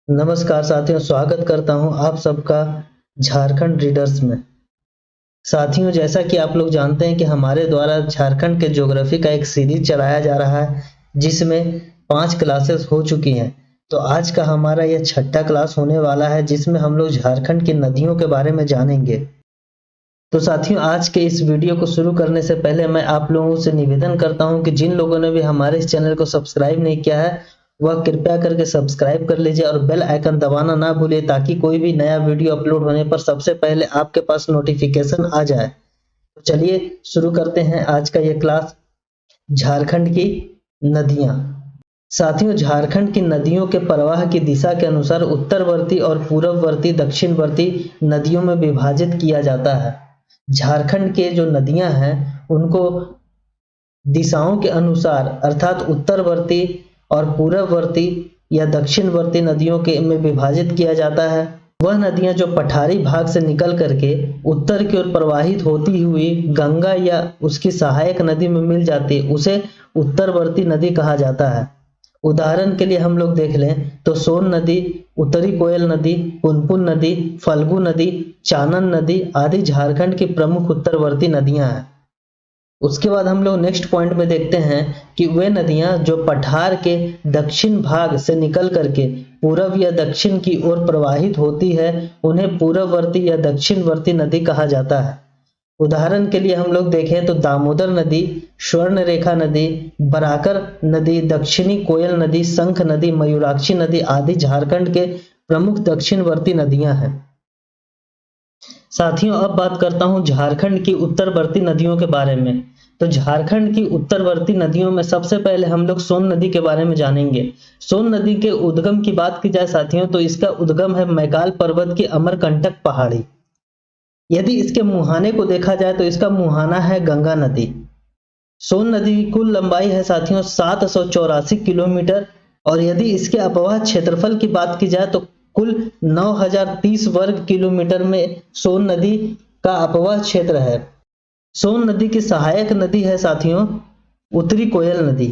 नमस्कार साथियों, स्वागत करता हूं आप सबका झारखंड रीडर्स में। साथियों, जैसा कि आप लोग जानते हैं कि हमारे द्वारा झारखंड के ज्योग्राफी का एक सीरीज चलाया जा रहा है, जिसमें 5 क्लासेस हो चुकी हैं। तो आज का हमारा यह छठा क्लास होने वाला है, जिसमें हम लोग झारखंड की नदियों के बारे में जानेंगे। तो साथियों, आज के इस वीडियो को शुरू करने से पहले मैं आप लोगों से निवेदन करता हूं कि जिन लोगों ने भी हमारे इस चैनल को सब्सक्राइब नहीं किया है, वह कृपया करके सब्सक्राइब कर लीजिए और बेल आइकन दबाना ना भूलिए, ताकि कोई भी नया वीडियो अपलोड होने पर सबसे पहले आपके पास नोटिफिकेशन आ जाए। तो चलिए शुरू करते हैं आज का ये क्लास, झारखंड की नदियां। साथियों, झारखंड की नदियों के प्रवाह की दिशा के अनुसार उत्तरवर्ती और पूर्ववर्ती दक्षिणवर्ती नदियों में विभाजित किया जाता है। झारखंड के जो नदियां हैं उनको दिशाओं के अनुसार अर्थात उत्तरवर्ती और पूर्ववर्ती या दक्षिणवर्ती नदियों के में विभाजित किया जाता है। वह नदियां जो पठारी भाग से निकल करके उत्तर की ओर प्रवाहित होती हुई गंगा या उसकी सहायक नदी में मिल जाती है, उसे उत्तरवर्ती नदी कहा जाता है। उदाहरण के लिए हम लोग देख लें तो सोन नदी, उत्तरी कोयल नदी, पुनपुन नदी, फल्गु नदी, चानन नदी आदि झारखंड की प्रमुख उत्तरवर्ती नदियां हैं। उसके बाद हम लोग नेक्स्ट पॉइंट में देखते हैं कि वे नदियां जो पठार के दक्षिण भाग से निकल करके पूर्व या दक्षिण की ओर प्रवाहित होती है, उन्हें पूर्ववर्ती या दक्षिणवर्ती नदी कहा जाता है। उदाहरण के लिए हम लोग देखें तो दामोदर नदी, स्वर्ण रेखा नदी, बराकर नदी, दक्षिणी कोयल नदी, शंख नदी, मयूराक्षी नदी आदि झारखंड के प्रमुख दक्षिणवर्ती नदियां हैं। साथियों, अब बात करता हूं झारखंड की उत्तरवर्ती नदियों के बारे में। तो झारखंड की उत्तरवर्ती नदियों में सबसे पहले हम लोग सोन नदी के बारे में जानेंगे। सोन नदी के उद्गम की बात की जाए साथियों, तो इसका उद्गम है मैकाल पर्वत की अमरकंटक पहाड़ी। यदि इसके मुहाने को देखा जाए तो इसका मुहाना है गंगा नदी। सोन नदी की कुल लंबाई है साथियों 784 किलोमीटर, और यदि इसके अपवाह क्षेत्रफल की बात की जाए तो कुल 9030 वर्ग किलोमीटर में सोन नदी का अपवाह क्षेत्र है। सोन नदी की सहायक नदी है साथियों उत्तरी कोयल नदी।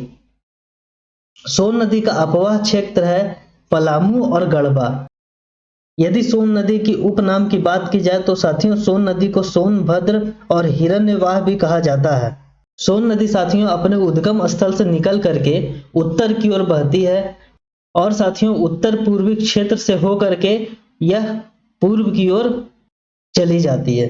सोन नदी का अपवाह क्षेत्र है पलामू और गढ़वा। यदि सोन नदी की उपनाम की बात की जाए तो साथियों सोन नदी को सोनभद्र और हिरण्यवाह भी कहा जाता है। सोन नदी साथियों अपने उद्गम स्थल से निकल करके उत्तर की ओर बहती है, और साथियों उत्तर पूर्वी क्षेत्र से होकर के यह पूर्व की ओर चली जाती है।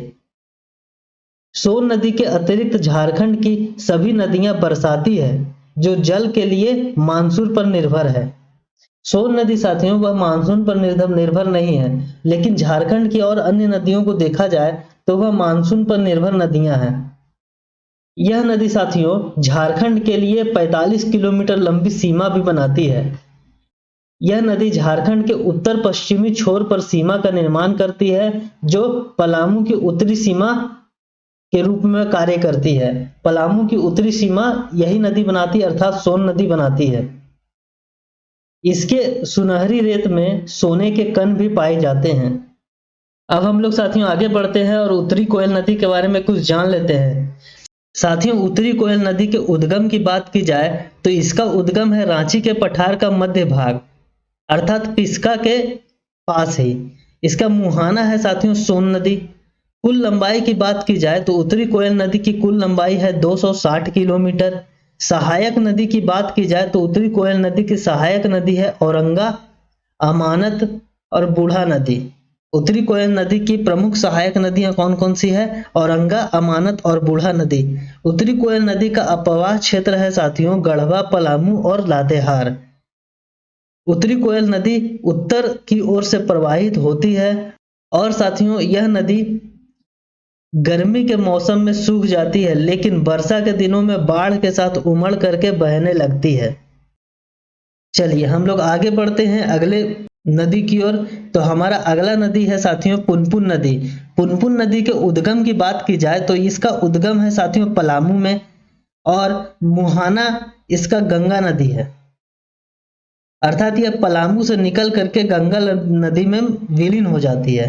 सोन नदी के अतिरिक्त झारखंड की सभी नदियां बरसाती है, जो जल के लिए मानसून पर निर्भर है। सोन नदी साथियों वह मानसून पर निर्भर नहीं है, लेकिन झारखंड की और अन्य नदियों को देखा जाए तो वह मानसून पर निर्भर नदियां हैं। यह नदी साथियों झारखंड के लिए 45 किलोमीटर लंबी सीमा भी बनाती है। यह नदी झारखंड के उत्तर पश्चिमी छोर पर सीमा का निर्माण करती है, जो पलामू की उत्तरी सीमा के रूप में कार्य करती है। पलामू की उत्तरी सीमा यही नदी बनाती है, अर्थात सोन नदी बनाती है। इसके सुनहरी रेत में सोने के कण भी पाए जाते हैं। अब हम लोग साथियों आगे बढ़ते हैं और उत्तरी कोयल नदी के बारे में कुछ जान लेते हैं। साथियों उत्तरी कोयल नदी के उद्गम की बात की जाए तो इसका उद्गम है रांची के पठार का मध्य भाग अर्थात पिस्का के पास ही। इसका मुहाना है साथियों सोन नदी। कुल लंबाई की बात की जाए तो उत्तरी कोयल नदी की कुल लंबाई है 260 किलोमीटर। सहायक नदी की बात की जाए तो उत्तरी कोयल नदी की सहायक नदी है औरंगा, अमानत और बूढ़ा नदी। उत्तरी कोयल नदी की प्रमुख सहायक नदियां कौन कौन सी है? औरंगा, अमानत और बूढ़ा नदी। उत्तरी कोयल नदी का अपवाह क्षेत्र है साथियों गढ़वा, पलामू और लातेहार। उत्तरी कोयल नदी उत्तर की ओर से प्रवाहित होती है, और साथियों यह नदी गर्मी के मौसम में सूख जाती है, लेकिन वर्षा के दिनों में बाढ़ के साथ उमड़ करके बहने लगती है। चलिए हम लोग आगे बढ़ते हैं अगले नदी की ओर। तो हमारा अगला नदी है साथियों पुनपुन नदी। पुनपुन नदी के उद्गम की बात की जाए तो इसका उद्गम है साथियों पलामू में, और मुहाना इसका गंगा नदी है, अर्थात यह पलामू से निकल करके गंगा नदी में विलीन हो जाती है।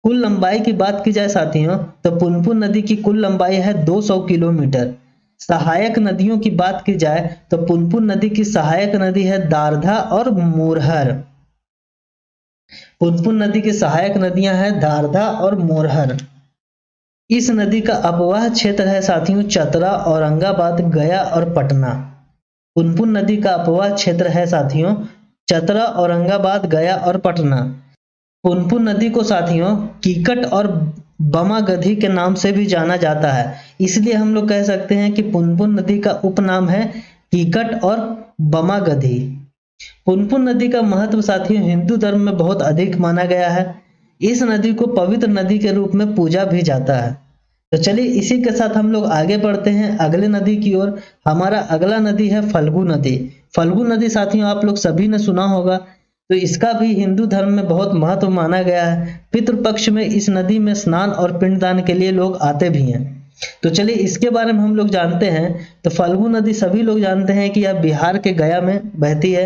कुल लंबाई की बात की जाए साथियों तो पुनपुन नदी की कुल लंबाई है 200 किलोमीटर। सहायक नदियों की बात की जाए तो पुनपुन नदी की सहायक नदी है दारधा और मोरहर। पुनपुन नदी की सहायक नदियां हैं दारधा और मोरहर। इस नदी का अपवाह क्षेत्र है साथियों चतरा, औरंगाबाद, गया और पटना। पुनपुन नदी का अपवाह क्षेत्र है साथियों चतरा, औरंगाबाद, गया और पटना। पुनपुन नदी को साथियों कीकट और बमागधी के नाम से भी जाना जाता है, इसलिए हम लोग कह सकते हैं कि पुनपुन नदी का उपनाम है कीकट और बमागधी। पुनपुन नदी का महत्व साथियों हिंदू धर्म में बहुत अधिक माना गया है। इस नदी को पवित्र नदी के रूप में पूजा भी जाता है। तो चलिए इसी के साथ हम लोग आगे बढ़ते हैं अगले नदी की ओर। हमारा अगला नदी है फल्गु नदी। फल्गु नदी साथियों आप लोग सभी ने सुना होगा, तो इसका भी हिंदू धर्म में बहुत महत्व माना गया है। पितृपक्ष में इस नदी में स्नान और पिंडदान के लिए लोग आते भी हैं। तो चलिए इसके बारे में हम लोग जानते हैं। तो फल्गु नदी सभी लोग जानते हैं कि यह बिहार के गया में बहती है,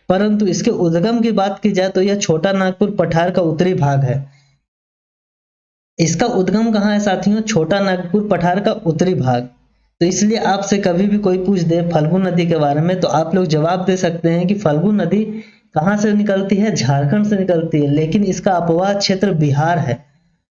परंतु इसके उद्गम की बात की जाए तो यह छोटा नागपुर पठार का उत्तरी भाग है। इसका उद्गम कहाँ है साथियों? छोटा नागपुर पठार का उत्तरी भाग। तो इसलिए आपसे कभी भी कोई पूछ दे फल्गु नदी के बारे में तो आप लोग जवाब दे सकते हैं कि फल्गु नदी कहाँ से निकलती है? झारखंड से निकलती है, लेकिन इसका अपवाह क्षेत्र बिहार है।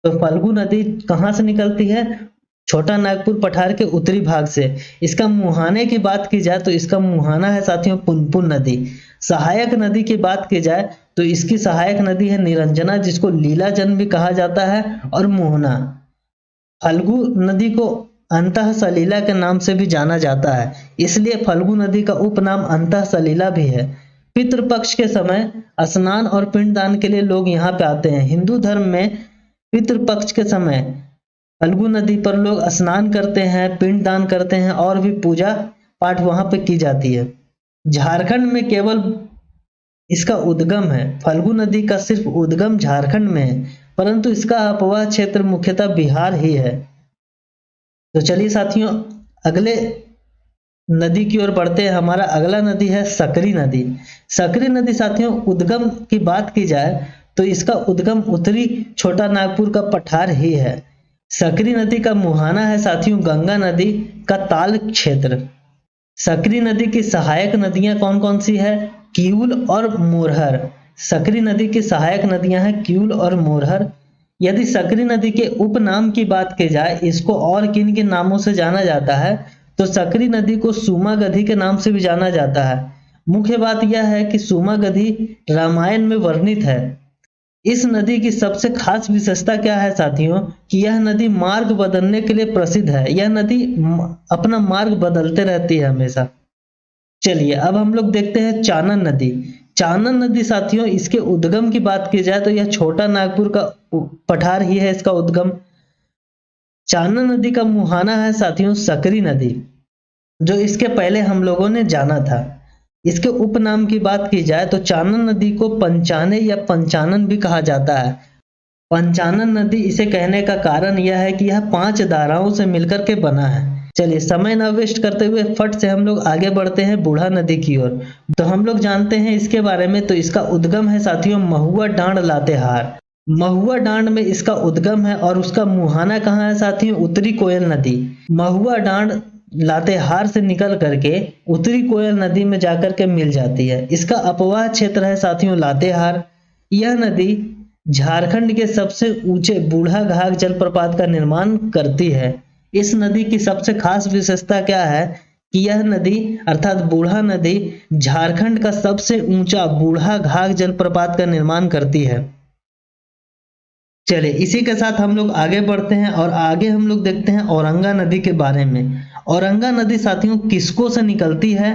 तो फल्गु नदी कहाँ से निकलती है? छोटा नागपुर पठार के उत्तरी भाग से। इसका मुहाने की बात की जाए तो इसका मुहाना है साथियों पुनपुन नदी। सहायक नदी की बात की जाए तो इसकी सहायक नदी है निरंजना, जिसको लीलाजन भी कहा जाता है, और मोहना। फल्गु नदी को अंतः सलीला के नाम से भी जाना जाता है, इसलिए फल्गु नदी का उपनाम अंतः सलीला भी है। पितृपक्ष के समय स्नान और पिंडदान के लिए लोग यहाँ पे आते हैं। हिंदू धर्म में पितृपक्ष के समय फल्गु नदी पर लोग स्नान करते हैं, पिंडदान करते हैं और भी पूजा पाठ वहां पे की जाती है। झारखंड में केवल इसका उद्गम है। फल्गु नदी का सिर्फ उद्गम झारखंड में है, परंतु इसका अपवाह क्षेत्र मुख्यतः बिहार ही है। तो चलिए साथियों अगले नदी की ओर बढ़ते हैं। हमारा अगला नदी है सकरी नदी। सकरी नदी साथियों उद्गम की बात की जाए तो इसका उद्गम उत्तरी छोटा नागपुर का पठार ही है। सकरी नदी का मुहाना है साथियों गंगा नदी का ताल क्षेत्र। सकरी नदी की सहायक नदियां कौन कौन सी है? किऊल और मोरहर। सकरी नदी की सहायक नदियां हैं किऊल और मोरहर। यदि सकरी नदी के उपनाम की बात की जाए, इसको और किन किन नामों से जाना जाता है, तो सकरी नदी को सूमागधी के नाम से भी जाना जाता है। मुख्य बात यह है कि सूमागधी रामायण में वर्णित है। इस नदी की सबसे खास विशेषता क्या है साथियों कि यह नदी मार्ग बदलने के लिए प्रसिद्ध है। यह नदी अपना मार्ग बदलते रहती है हमेशा। चलिए अब हम लोग देखते हैं चानन नदी। चानन नदी साथियों इसके उद्गम की बात की जाए तो यह छोटा नागपुर का पठार ही है इसका उद्गम। चानन नदी का मुहाना है साथियों सकरी नदी, जो इसके पहले हम लोगों ने जाना था। इसके उपनाम की बात की जाए तो चानन नदी को पंचाने या पंचानन भी कहा जाता है। पंचानन नदी इसे कहने का कारण यह है कि यह 5 धाराओं से मिलकर के बना है। चलिए समय ना वेस्ट करते हुए फट से हम लोग आगे बढ़ते हैं बूढ़ा नदी की ओर। तो हम लोग जानते हैं इसके बारे में। तो इसका उद्गम है साथियों महुआ डांड लातेहार। महुआ डांड में इसका उद्गम है और उसका मुहाना कहाँ है साथियों? उत्तरी कोयल नदी। महुआ डांड लातेहार से निकल करके उत्तरी कोयल नदी में जाकर के मिल जाती है। इसका अपवाह क्षेत्र है साथियों लातेहार। यह नदी झारखंड के सबसे ऊंचे बूढ़ा घाघ जलप्रपात का निर्माण करती है। इस नदी की सबसे खास विशेषता क्या है कि यह नदी अर्थात बूढ़ा नदी झारखंड का सबसे ऊंचा बूढ़ा घाघ जलप्रपात का निर्माण करती है। चलिए इसी के साथ हम लोग आगे बढ़ते हैं और आगे हम लोग देखते हैं औरंगा नदी के बारे में। औरंगा नदी साथियों किस्को से निकलती है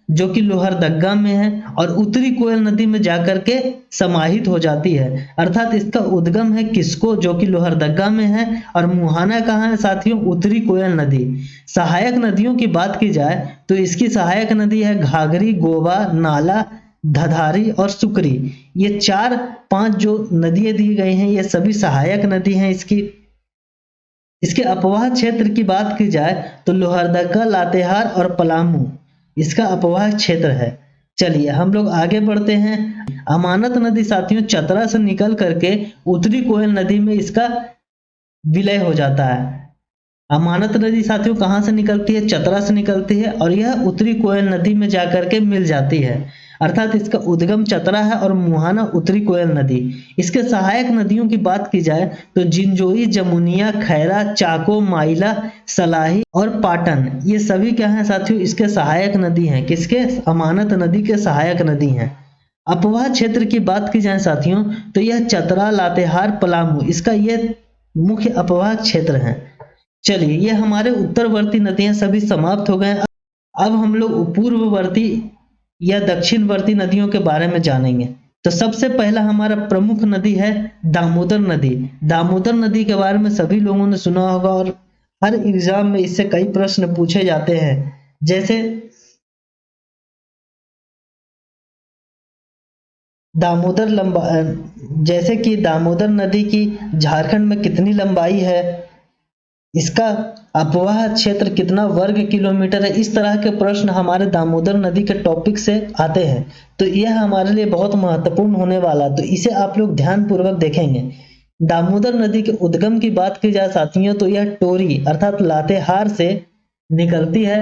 जो कि लोहरदग्गा में है और उत्तरी कोयल नदी में जाकर के समाहित हो जाती है। अर्थात इसका उद्गम है किस्को जो कि लोहरदग्गा में है और मुहाना कहाँ है साथियों? उत्तरी कोयल नदी। सहायक नदियों की बात की जाए तो इसकी सहायक नदी है घाघरी, गोवा, नाला, धधारी और सुकरी। ये 4-5 जो नदियां दी गई हैं ये सभी सहायक नदी हैं इसकी। इसके अपवाह क्षेत्र की बात की जाए तो लोहरदग्गा, लातेहार और पलामू इसका अपवाह क्षेत्र है। चलिए हम लोग आगे बढ़ते हैं। अमानत नदी साथियों चतरा से निकल करके उत्तरी कोयल नदी में इसका विलय हो जाता है। अमानत नदी साथियों कहाँ से निकलती है? चतरा से निकलती है और यह उत्तरी कोयल नदी में जाकर के मिल जाती है। अर्थात इसका उद्गम चतरा है और मुहाना उत्तरी कोयल नदी। इसके सहायक नदियों की बात की जाए तो जिंजोई, जमुनिया, खैरा, चाको, माइला, सलाही और पाटन, ये सभी क्या हैं साथियों, इसके सहायक नदी हैं। किसके? अमानत नदी के सहायक नदी हैं। अपवाह क्षेत्र की बात की जाए साथियों तो यह चतरा, लातेहार, पलामू इसका यह मुख्य अपवाह क्षेत्र है। चलिए, ये हमारे उत्तरवर्ती नदियां सभी समाप्त हो गए। अब हम लोग पूर्ववर्ती या दक्षिणवर्ती नदियों के बारे में जानेंगे। तो सबसे पहला हमारा प्रमुख नदी है दामोदर नदी। दामोदर नदी के बारे में सभी लोगों ने सुना होगा और हर एग्जाम में इससे कई प्रश्न पूछे जाते हैं। जैसे जैसे कि दामोदर नदी की झारखंड में कितनी लंबाई है, इसका अपवाह क्षेत्र कितना वर्ग किलोमीटर है, इस तरह के प्रश्न हमारे दामोदर नदी के टॉपिक से आते हैं। तो यह हमारे लिए बहुत महत्वपूर्ण होने वाला, तो इसे आप लोग ध्यान पूर्वक देखेंगे। दामोदर नदी के उद्गम की बात की जाए साथियों तो यह टोरी अर्थात लातेहार से निकलती है,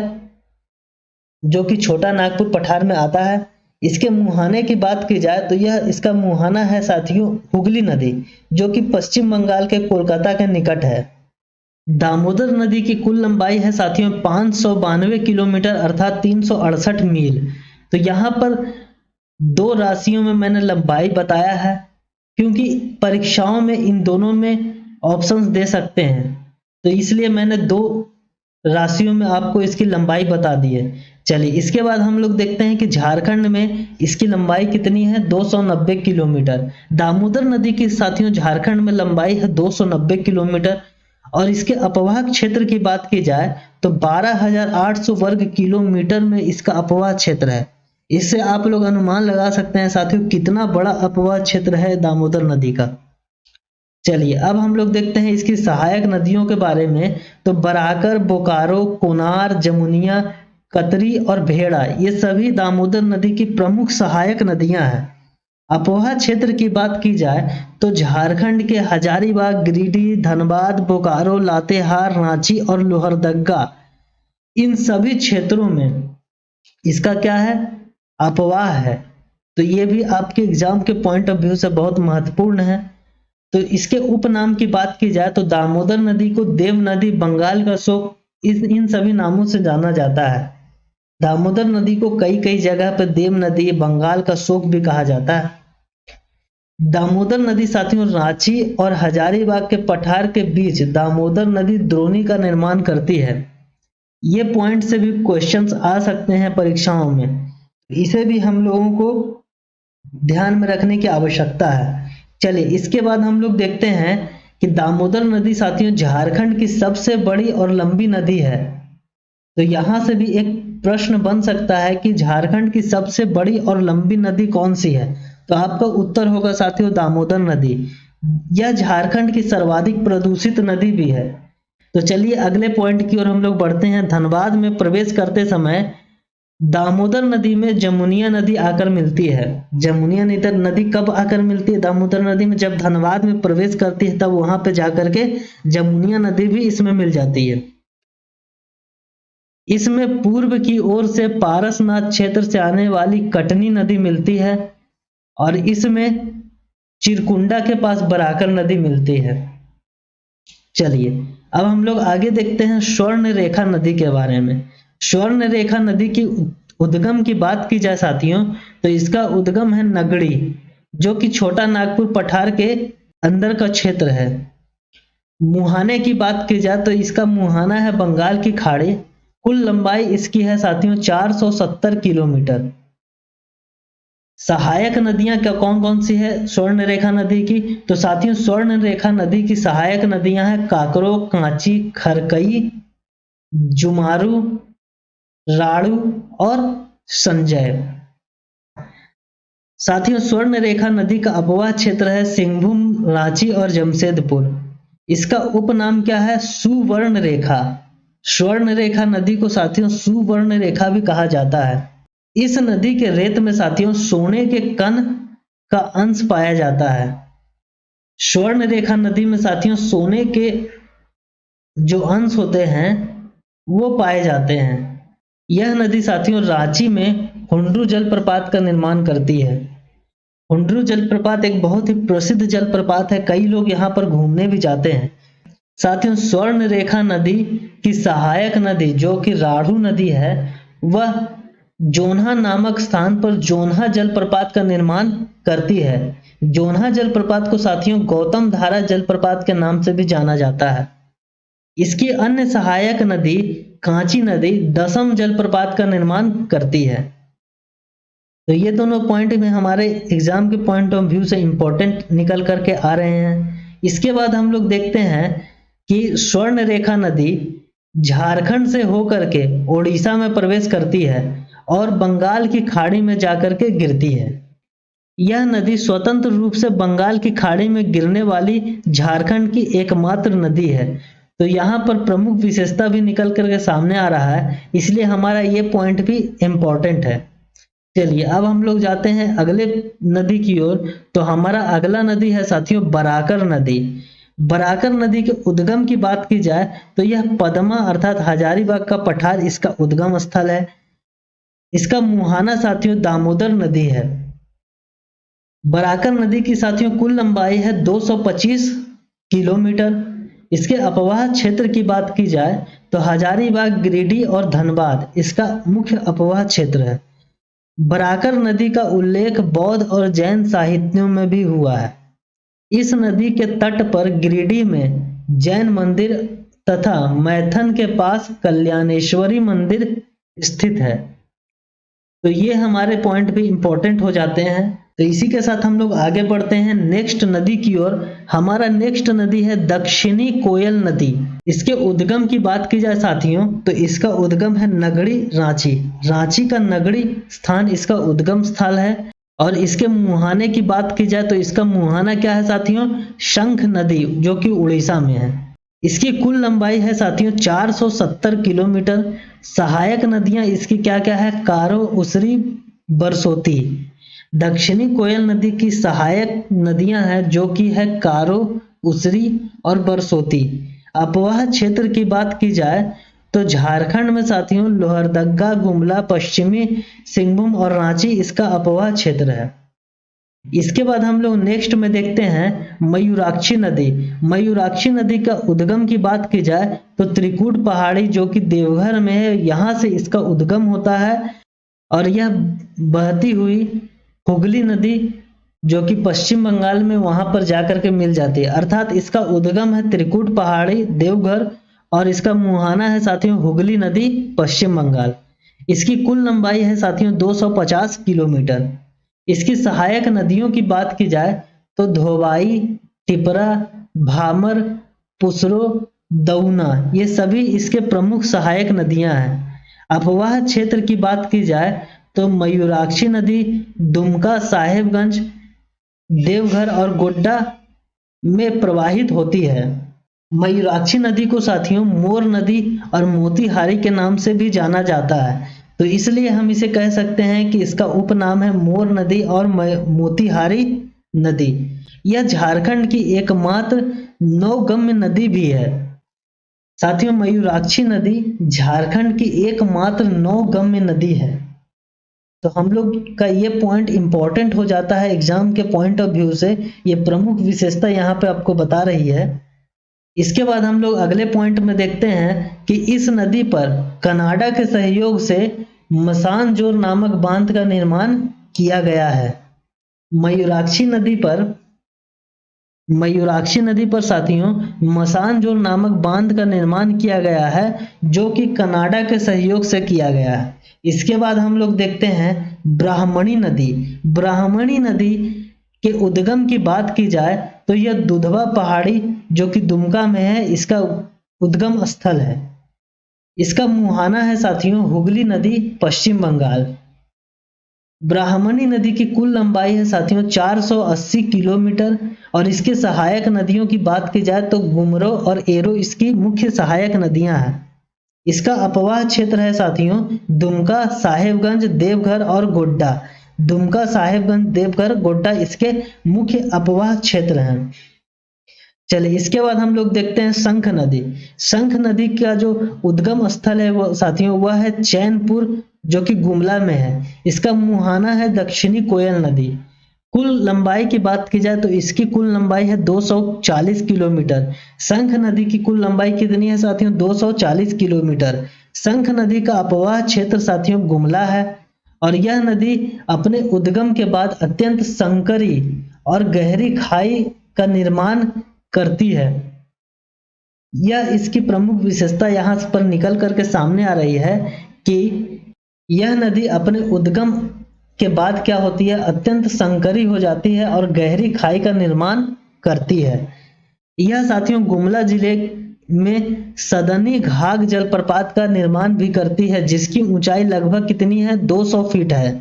जो कि छोटा नागपुर पठार में आता है। इसके मुहाने की बात की जाए तो यह इसका मुहाना है साथियों हुगली नदी, जो कि पश्चिम बंगाल के कोलकाता के निकट है। दामोदर नदी की कुल लंबाई है साथियों 592 किलोमीटर अर्थात 368 मील। तो यहाँ पर दो राशियों में मैंने लंबाई बताया है, क्योंकि परीक्षाओं में इन दोनों में ऑप्शंस दे सकते हैं, तो इसलिए मैंने दो राशियों में आपको इसकी लंबाई बता दी है। चलिए, इसके बाद हम लोग देखते हैं कि झारखंड में इसकी लंबाई कितनी है, 290 किलोमीटर। दामोदर नदी की साथियों झारखंड में लंबाई है 290 किलोमीटर। और इसके अपवाह क्षेत्र की बात की जाए तो 12,800 वर्ग किलोमीटर में इसका अपवाह क्षेत्र है। इससे आप लोग अनुमान लगा सकते हैं साथियों कितना बड़ा अपवाह क्षेत्र है दामोदर नदी का। चलिए, अब हम लोग देखते हैं इसकी सहायक नदियों के बारे में। तो बराकर, बोकारो, कोनार, जमुनिया, कतरी और भेड़ा, ये सभी दामोदर नदी की प्रमुख सहायक नदियां हैं। अपवाह क्षेत्र की बात की जाए तो झारखंड के हजारीबाग, गिरिडीह, धनबाद, बोकारो, लातेहार, रांची और लोहरदगा, इन सभी क्षेत्रों में इसका क्या है, अपवाह है। तो ये भी आपके एग्जाम के पॉइंट ऑफ व्यू से बहुत महत्वपूर्ण है। तो इसके उपनाम की बात की जाए तो दामोदर नदी को देव नदी, बंगाल का शोक, इन सभी नामों से जाना जाता है। दामोदर नदी को कई कई जगह पर देव नदी, बंगाल का शोक भी कहा जाता है। दामोदर नदी साथियों रांची और हजारीबाग के पठार के बीच दामोदर नदी द्रोणी का निर्माण करती है। ये पॉइंट से भी क्वेश्चंस आ सकते हैं परीक्षाओं में, इसे भी हम लोगों को ध्यान में रखने की आवश्यकता है। चलिए, इसके बाद हम लोग देखते हैं कि दामोदर नदी साथियों झारखंड की सबसे बड़ी और लंबी नदी है। तो यहां से भी एक प्रश्न बन सकता है कि झारखंड की सबसे बड़ी और लंबी नदी कौन सी है, तो आपका उत्तर होगा साथियों दामोदर नदी। यह झारखंड की सर्वाधिक प्रदूषित नदी भी है। तो चलिए अगले पॉइंट की ओर हम लोग बढ़ते हैं। धनबाद में प्रवेश करते समय दामोदर नदी में जमुनिया नदी आकर मिलती है। जमुनिया नदी कब आकर मिलती है दामोदर नदी में, जब धनबाद में प्रवेश करती है तब वहां पे जाकर के जमुनिया नदी भी इसमें मिल जाती है। इसमें पूर्व की ओर से पारसनाथ क्षेत्र से आने वाली कटनी नदी मिलती है और इसमें चिरकुंडा के पास बराकर नदी मिलती है। चलिए, अब हम लोग आगे देखते हैं स्वर्ण रेखा नदी के बारे में। स्वर्ण रेखा नदी की उद्गम की बात की जाए साथियों तो इसका उद्गम है नगड़ी, जो कि छोटा नागपुर पठार के अंदर का क्षेत्र है। मुहाने की बात की जाए तो इसका मुहाना है बंगाल की खाड़ी। कुल लंबाई इसकी है साथियों 470 किलोमीटर। सहायक नदियां क्या कौन कौन सी है स्वर्ण रेखा नदी की, तो साथियों स्वर्ण रेखा नदी की सहायक नदियां हैं काकरो, कांची, खरकई, जुमारू, राड़ू और संजय। साथियों स्वर्ण रेखा नदी का अपवाह क्षेत्र है सिंहभूम, रांची और जमशेदपुर। इसका उपनाम क्या है, सुवर्ण रेखा। स्वर्ण रेखा नदी को साथियों सुवर्ण रेखा भी कहा जाता है। इस नदी के रेत में साथियों सोने के कण का अंश पाया जाता है। स्वर्ण रेखा नदी में साथियों सोने के जो अंश होते हैं वो पाए जाते हैं। यह नदी साथियों रांची में हुंड्रू जलप्रपात का निर्माण करती है। हुंड्रू जलप्रपात एक बहुत ही प्रसिद्ध जलप्रपात है, कई लोग यहाँ पर घूमने भी जाते हैं। साथियों, स्वर्ण रेखा नदी की सहायक नदी जो कि राढ़ू नदी है, वह जोन्हा नामक स्थान पर जोन्हा जलप्रपात का निर्माण करती है। जोन्हा जलप्रपात को साथियों गौतम धारा जलप्रपात के नाम से भी जाना जाता है। इसकी अन्य सहायक नदी कांची नदी दसम जलप्रपात का निर्माण करती है। तो ये दोनों पॉइंट में हमारे एग्जाम के पॉइंट ऑफ व्यू से इंपॉर्टेंट निकल करके आ रहे हैं। इसके बाद हम लोग देखते हैं कि स्वर्ण रेखा नदी झारखंड से होकर के ओडिशा में प्रवेश करती है और बंगाल की खाड़ी में जाकर के गिरती है। यह नदी स्वतंत्र रूप से बंगाल की खाड़ी में गिरने वाली झारखंड की एकमात्र नदी है। तो यहाँ पर प्रमुख विशेषता भी निकल करके सामने आ रहा है, इसलिए हमारा ये पॉइंट भी इम्पोर्टेंट है। चलिए अब हम लोग जाते हैं अगले नदी की ओर। तो हमारा अगला नदी है साथियों बराकर नदी। बराकर नदी के उद्गम की बात की जाए तो यह पदमा अर्थात हजारीबाग का पठार इसका उद्गम स्थल है। इसका मुहाना साथियों दामोदर नदी है। बराकर नदी की साथियों कुल लंबाई है 225 किलोमीटर। इसके अपवाह क्षेत्र की बात की जाए तो हजारीबाग, गिरिडीह और धनबाद इसका मुख्य अपवाह क्षेत्र है। बराकर नदी का उल्लेख बौद्ध और जैन साहित्यों में भी हुआ है। इस नदी के तट पर गिरिडीह में जैन मंदिर तथा मैथन के पास कल्याणेश्वरी मंदिर स्थित है। तो ये हमारे पॉइंट भी इंपॉर्टेंट हो जाते हैं। तो इसी के साथ हम लोग आगे बढ़ते हैं नेक्स्ट नदी की ओर। हमारा नेक्स्ट नदी है दक्षिणी कोयल नदी। इसके उद्गम की बात की जाए साथियों तो इसका उद्गम है नगड़ी रांची। रांची का नगड़ी स्थान इसका उद्गम स्थल है। और इसके मुहाने की बात की जाए तो इसका मुहाना क्या है साथियों, शंख नदी जो कि उड़ीसा में है। इसकी कुल लंबाई है साथियों 470 किलोमीटर। सहायक नदियां इसकी क्या क्या है, कारो, उसरी, बरसोती। दक्षिणी कोयल नदी की सहायक नदियां हैं जो कि है कारो, उसरी और बरसोती। अपवाह क्षेत्र की बात की जाए तो झारखंड में साथियों लोहरदगा, गुमला, पश्चिमी सिंहभूम और रांची इसका अपवाह क्षेत्र है। इसके बाद हम लोग नेक्स्ट में देखते हैं मयूराक्षी नदी। मयूराक्षी नदी का उद्गम की बात की जाए तो त्रिकूट पहाड़ी जो कि देवघर में है, यहाँ से इसका उद्गम होता है और यह बहती हुई हुगली नदी जो कि पश्चिम बंगाल में वहां पर जाकर के मिल जाती है। अर्थात इसका उद्गम है त्रिकूट पहाड़ी, देवघर और इसका मुहाना है साथियों हुगली नदी, पश्चिम बंगाल। इसकी कुल लंबाई है साथियों 250 किलोमीटर। इसकी सहायक नदियों की बात की जाए तो धोबाई, टिपरा, भामर, पुसरो, दऊना ये सभी इसके प्रमुख सहायक नदियां हैं। अपवाह क्षेत्र की बात की जाए तो मयूराक्षी नदी दुमका, साहेबगंज, देवघर और गोड्डा में प्रवाहित होती है। मयूराक्षी नदी को साथियों मोर नदी और मोतीहारी के नाम से भी जाना जाता है। तो इसलिए हम इसे कह सकते हैं कि इसका उपनाम है मोर नदी और मोतीहारी नदी। यह झारखंड की एकमात्र नौगम्य नदी भी है। साथियों मयूराक्षी नदी झारखंड की एकमात्र नौगम्य नदी है। तो हम लोग का ये पॉइंट इंपॉर्टेंट हो जाता है एग्जाम के पॉइंट ऑफ व्यू से। ये प्रमुख विशेषता यहाँ पे आपको बता रही है। इसके बाद हम लोग अगले पॉइंट में देखते हैं कि इस नदी पर कनाडा के सहयोग से मसानजोर नामक बांध का निर्माण किया गया है। मयूराक्षी नदी पर साथियों मसानजोर नामक बांध का निर्माण किया गया है जो कि कनाडा के सहयोग से किया गया है। इसके बाद हम लोग देखते हैं ब्राह्मणी नदी। ब्राह्मणी नदी के उद्गम की बात की जाए तो यह दुधवा पहाड़ी जो कि दुमका में है इसका उद्गम स्थल है। इसका मुहाना है साथियों हुगली नदी, पश्चिम बंगाल। ब्राह्मणी नदी की कुल लंबाई है साथियों 480 किलोमीटर और इसके सहायक नदियों की बात की जाए तो गुमरो और एरो इसकी मुख्य सहायक नदियां हैं। इसका अपवाह क्षेत्र है साथियों दुमका, साहेबगंज, देवघर और गोड्डा। दुमका, साहेबगंज, देवघर, गोड्डा इसके मुख्य अपवाह क्षेत्र हैं। चलिए इसके बाद हम लोग देखते हैं शंख नदी। शंख नदी का जो उद्गम स्थल है वो साथियों वह है चैनपुर, जो कि गुमला में है। इसका मुहाना है दक्षिणी कोयल नदी। कुल लंबाई की बात की जाए तो इसकी कुल लंबाई है 240 किलोमीटर। शंख नदी की कुल लंबाई कितनी है साथियों? 240 किलोमीटर। शंख नदी का अपवाह क्षेत्र साथियों गुमला है और यह नदी अपने उद्गम के बाद अत्यंत संकरी और गहरी खाई का निर्माण करती है। यह इसकी प्रमुख विशेषता यहाँ पर निकल करके सामने आ रही है कि यह नदी अपने उद्गम के बाद क्या होती है, अत्यंत संकरी हो जाती है और गहरी खाई का निर्माण करती है। यह साथियों गुमला जिले में सदनी घाघ जलप्रपात का निर्माण भी करती है, जिसकी ऊंचाई लगभग कितनी है? 200 फीट है।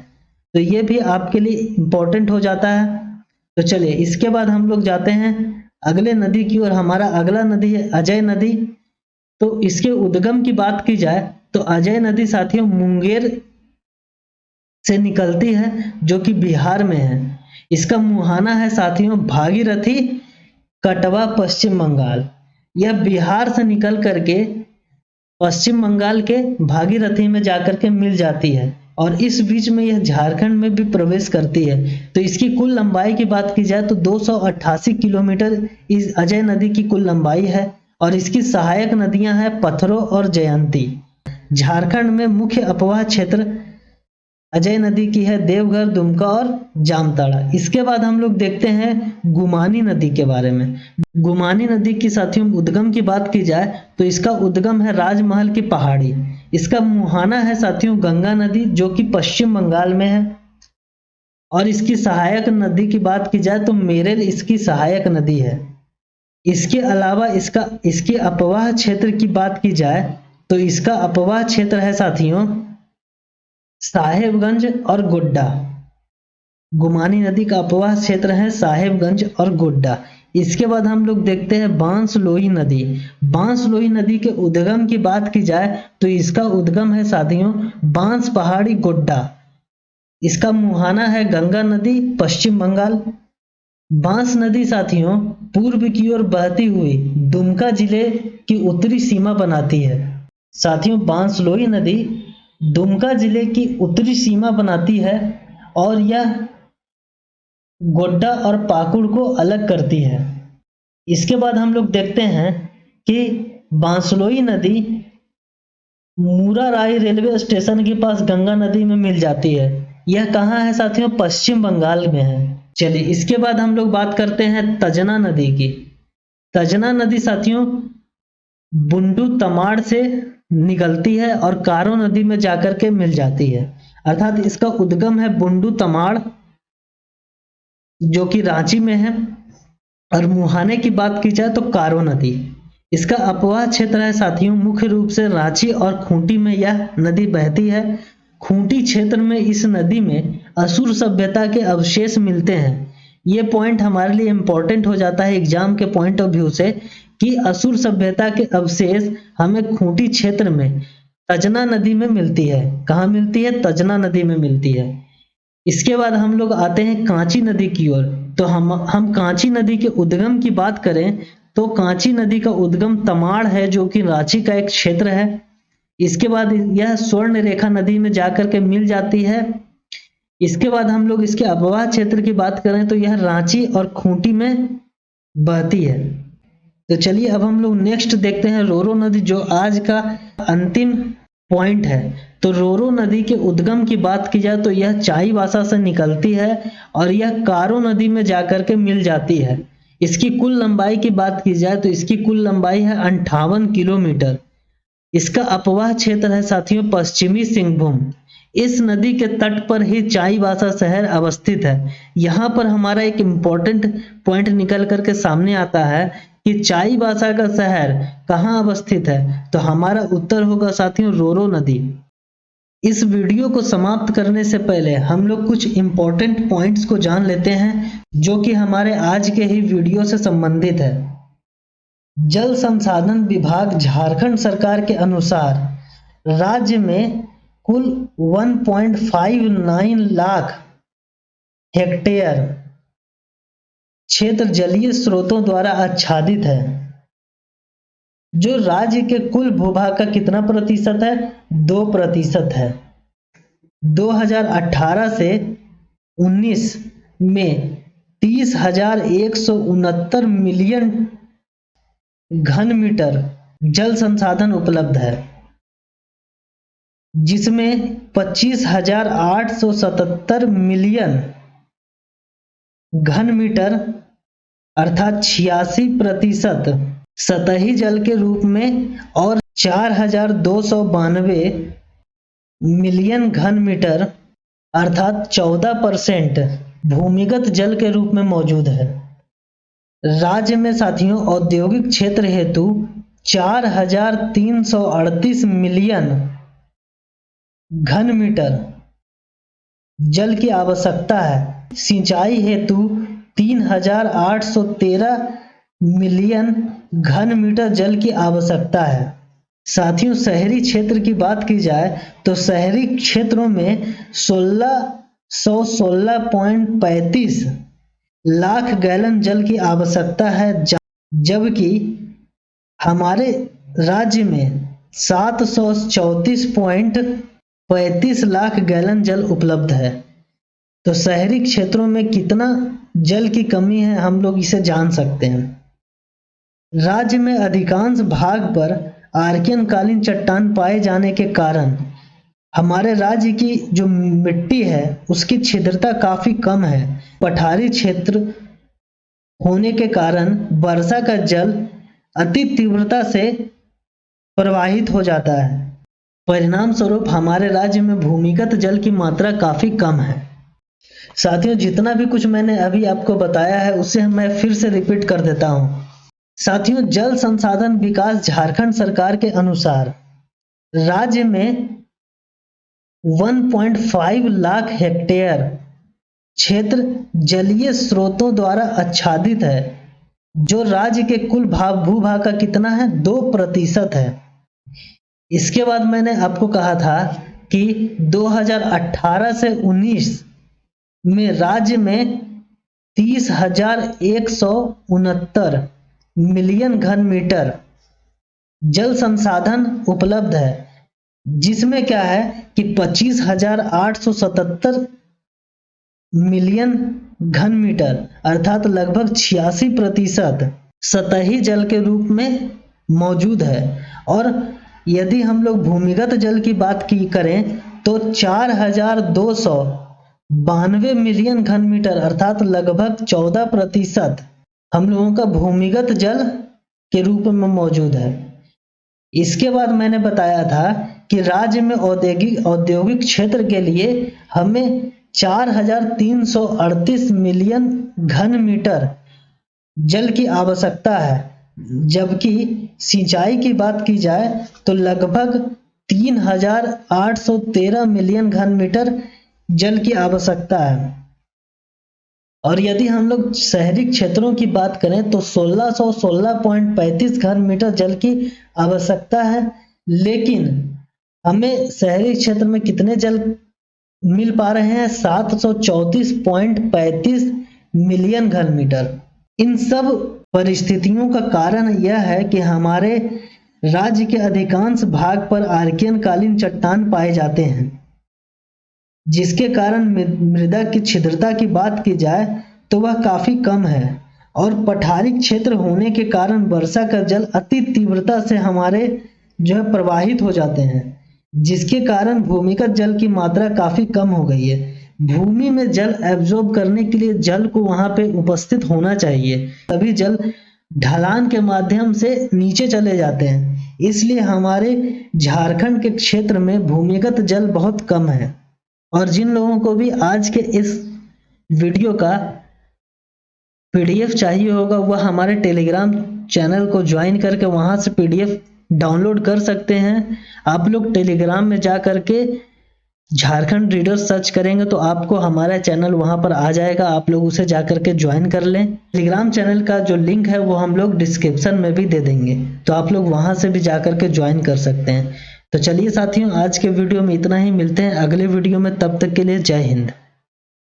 तो ये भी आपके लिए इंपॉर्टेंट हो जाता है। तो चलिए इसके बाद हम लोग जाते हैं अगले नदी की ओर। हमारा अगला नदी है अजय नदी। तो इसके उद्गम की बात की जाए तो अजय नदी साथियों मुंगेर से निकलती है, जो कि बिहार में है। इसका मुहाना है साथियों भागीरथी, कटवा, पश्चिम बंगाल। यह बिहार से निकल करके पश्चिम बंगाल के भागीरथी में जाकर के मिल जाती है और इस बीच में यह झारखंड में भी प्रवेश करती है। तो इसकी कुल लंबाई की बात की जाए तो 288 किलोमीटर इस अजय नदी की कुल लंबाई है और इसकी सहायक नदियां हैं पथरो और जयंती। झारखंड में मुख्य अपवाह क्षेत्र अजय नदी की है देवघर, दुमका और जामताड़ा। इसके बाद हम लोग देखते हैं गुमानी नदी के बारे में। गुमानी नदी की साथियों उद्गम की बात की जाए तो इसका उद्गम है राजमहल की पहाड़ी। इसका मुहाना है साथियों गंगा नदी, जो कि पश्चिम बंगाल में है। और इसकी सहायक नदी की बात की जाए तो मेरेल इसकी सहायक नदी है। इसके अलावा इसके अपवाह क्षेत्र की बात की जाए तो इसका अपवाह क्षेत्र है साथियों साहेबगंज और गोड्डा। गुमानी नदी का अपवाह क्षेत्र है साहेबगंज और गोड्डा। इसके बाद हम लोग देखते हैं बांसलोई नदी। बांसलोई नदी के उद्गम की बात की जाए तो इसका उद्गम है साथियों बांस पहाड़ी, गोड्डा। इसका मुहाना है गंगा नदी, पश्चिम बंगाल। बांस नदी साथियों पूर्व की ओर बहती हुई दुमका जिले की उत्तरी सीमा बनाती है। साथियों बांसलोई नदी दुमका जिले की उत्तरी सीमा बनाती है और यह गोड्डा और पाकुड़ को अलग करती है। इसके बाद हम लोग देखते हैं कि बांसलोई नदी मूराराई रेलवे स्टेशन के पास गंगा नदी में मिल जाती है। यह कहाँ है साथियों? पश्चिम बंगाल में है। चलिए इसके बाद हम लोग बात करते हैं तजना नदी की। तजना नदी साथियों बुंडू तमाड़ से निकलती है और कारो नदी में जाकर के मिल जाती है। अर्थात इसका उद्गम है बुंडू तमाड़, जो कि रांची में है। और मुहाने की बात की जाए तो कारो नदी। इसका अपवाह क्षेत्र है साथियों मुख्य रूप से रांची और खूंटी में यह नदी बहती है। खूंटी क्षेत्र में इस नदी में असुर सभ्यता के अवशेष मिलते हैं। ये पॉइंट हमारे लिए इंपॉर्टेंट हो जाता है एग्जाम के पॉइंट ऑफ व्यू से कि असुर सभ्यता के अवशेष हमें खूंटी क्षेत्र में तजना नदी में मिलती है। कहाँ मिलती है? तजना नदी में मिलती है। इसके बाद हम लोग आते हैं कांची नदी की ओर। तो हम कांची नदी के उद्गम की बात करें तो कांची नदी का उद्गम तमाड़ है, जो कि रांची का एक क्षेत्र है। इसके बाद यह स्वर्ण रेखा नदी में जाकर के मिल जाती है। इसके बाद हम लोग इसके अपवाह क्षेत्र की बात करें तो यह रांची और खूंटी में बहती है। तो चलिए अब हम लोग नेक्स्ट देखते हैं रोरो नदी, जो आज का अंतिम पॉइंट है। तो रोरो नदी के उद्गम की बात की जाए तो यह चाईबासा से निकलती है और यह कारो नदी में जाकर के मिल जाती है। इसकी कुल लंबाई की बात की जाए तो इसकी कुल लंबाई है 58 किलोमीटर। इसका अपवाह क्षेत्र है साथियों पश्चिमी सिंहभूम। इस नदी के तट पर ही चाईबासा शहर अवस्थित है। यहाँ पर हमारा एक इम्पोर्टेंट पॉइंट निकल करके सामने आता है कि चाईबासा का शहर कहाँ अवस्थित है। तो हमारा उत्तर होगा साथियों रोरो नदी। इस वीडियो को समाप्त करने से पहले हम लोग कुछ इम्पोर्टेंट पॉइंट्स को जान लेते हैं, जो कि हमारे आज के ही वीडियो से संबंधित है। जल संसाधन विभाग झारखंड सरकार के अनुसार राज्य में कुल 1.59 लाख हेक्टेयर क्षेत्र जलीय स्रोतों द्वारा आच्छादित है, जो राज्य के कुल भूभाग का कितना प्रतिशत है? 2% है। 2018 से 19 में 30,169 मिलियन घन मीटर जल संसाधन उपलब्ध है, जिसमें 25,877 मिलियन घन मीटर अर्थात 86% सतही जल के रूप में और 4,292 मिलियन घन मीटर अर्थात 14% भूमिगत जल के रूप में मौजूद है। राज्य में साथियों औद्योगिक क्षेत्र हेतु 4,338 मिलियन घन मीटर जल की आवश्यकता है। सिंचाई हेतु 3,813 मिलियन घन मीटर जल की आवश्यकता है। साथियों शहरी क्षेत्र की बात की जाए तो शहरी क्षेत्रों में 1616.35 लाख गैलन जल की आवश्यकता है, जबकि हमारे राज्य में 734.35 लाख गैलन जल उपलब्ध है। तो शहरी क्षेत्रों में कितना जल की कमी है हम लोग इसे जान सकते हैं। राज्य में अधिकांश भाग पर आर्कियनकालीन चट्टान पाए जाने के कारण हमारे राज्य की जो मिट्टी है उसकी छिद्रता काफी कम है। पठारी क्षेत्र होने के कारण वर्षा का जल अति तीव्रता से प्रवाहित हो जाता है। परिणाम स्वरूप हमारे राज्य में भूमिगत जल की मात्रा काफी कम है। साथियों जितना भी कुछ मैंने अभी आपको बताया है उसे मैं फिर से रिपीट कर देता हूं। साथियों जल संसाधन विकास झारखंड सरकार के अनुसार राज्य में 1.5 लाख हेक्टेयर क्षेत्र जलीय स्रोतों द्वारा आच्छादित है, जो राज्य के कुल भूभाग का कितना है 2% है। इसके बाद मैंने आपको कहा था कि 2018 से 19 में राज्य में 30,169 मिलियन घन मीटर जल संसाधन उपलब्ध है, जिसमें क्या है कि 25,877 मिलियन घन मीटर अर्थात लगभग 86% सतही जल के रूप में मौजूद है। और यदि हम लोग भूमिगत जल की बात करें तो 4,292 मिलियन घन मीटर अर्थात लगभग 14% हम लोगों का भूमिगत जल के रूप में मौजूद है। इसके बाद मैंने बताया था कि राज्य में औद्योगिक क्षेत्र के लिए हमें 4,338 मिलियन घन मीटर जल की आवश्यकता है, जबकि सिंचाई की बात की जाए तो लगभग 3,813 मिलियन घन मीटर जल की आवश्यकता है। और यदि हम लोग शहरी क्षेत्रों की बात करें तो 1616.35 घन मीटर जल की आवश्यकता है, लेकिन हमें शहरी क्षेत्र में कितने जल मिल पा रहे हैं 734.35 मिलियन घन मीटर। इन सब परिस्थितियों का कारण यह है कि हमारे राज्य के अधिकांश भाग पर आर्कियनकालीन चट्टान पाए जाते हैं, जिसके कारण मृदा की छिद्रता की बात की जाए तो वह काफी कम है। और पठारी क्षेत्र होने के कारण वर्षा का जल अति तीव्रता से हमारे जो है प्रवाहित हो जाते हैं, जिसके कारण भूमिगत जल की मात्रा काफी कम हो गई है। भूमि में जल एब्जॉर्ब करने के लिए जल को वहां पे उपस्थित होना चाहिए, तभी जल ढलान के माध्यम से नीचे चले जाते हैं। इसलिए हमारे झारखंड के क्षेत्र में भूमिगत जल बहुत कम है। और जिन लोगों को भी आज के इस वीडियो का PDF चाहिए होगा वह हमारे टेलीग्राम चैनल को ज्वाइन करके वहां से PDF डाउनलोड कर सकते हैं। आप लोग टेलीग्राम में जा करके झारखंड रीडर सर्च करेंगे तो आपको हमारा चैनल वहां पर आ जाएगा, आप लोग उसे जा करके ज्वाइन कर लें। टेलीग्राम चैनल का जो लिंक है वो हम लोग डिस्क्रिप्शन में भी दे देंगे, तो आप लोग वहां से भी जा करके ज्वाइन कर सकते हैं। तो चलिए साथियों आज के वीडियो में इतना ही, मिलते हैं अगले वीडियो में, तब तक के लिए जय हिंद।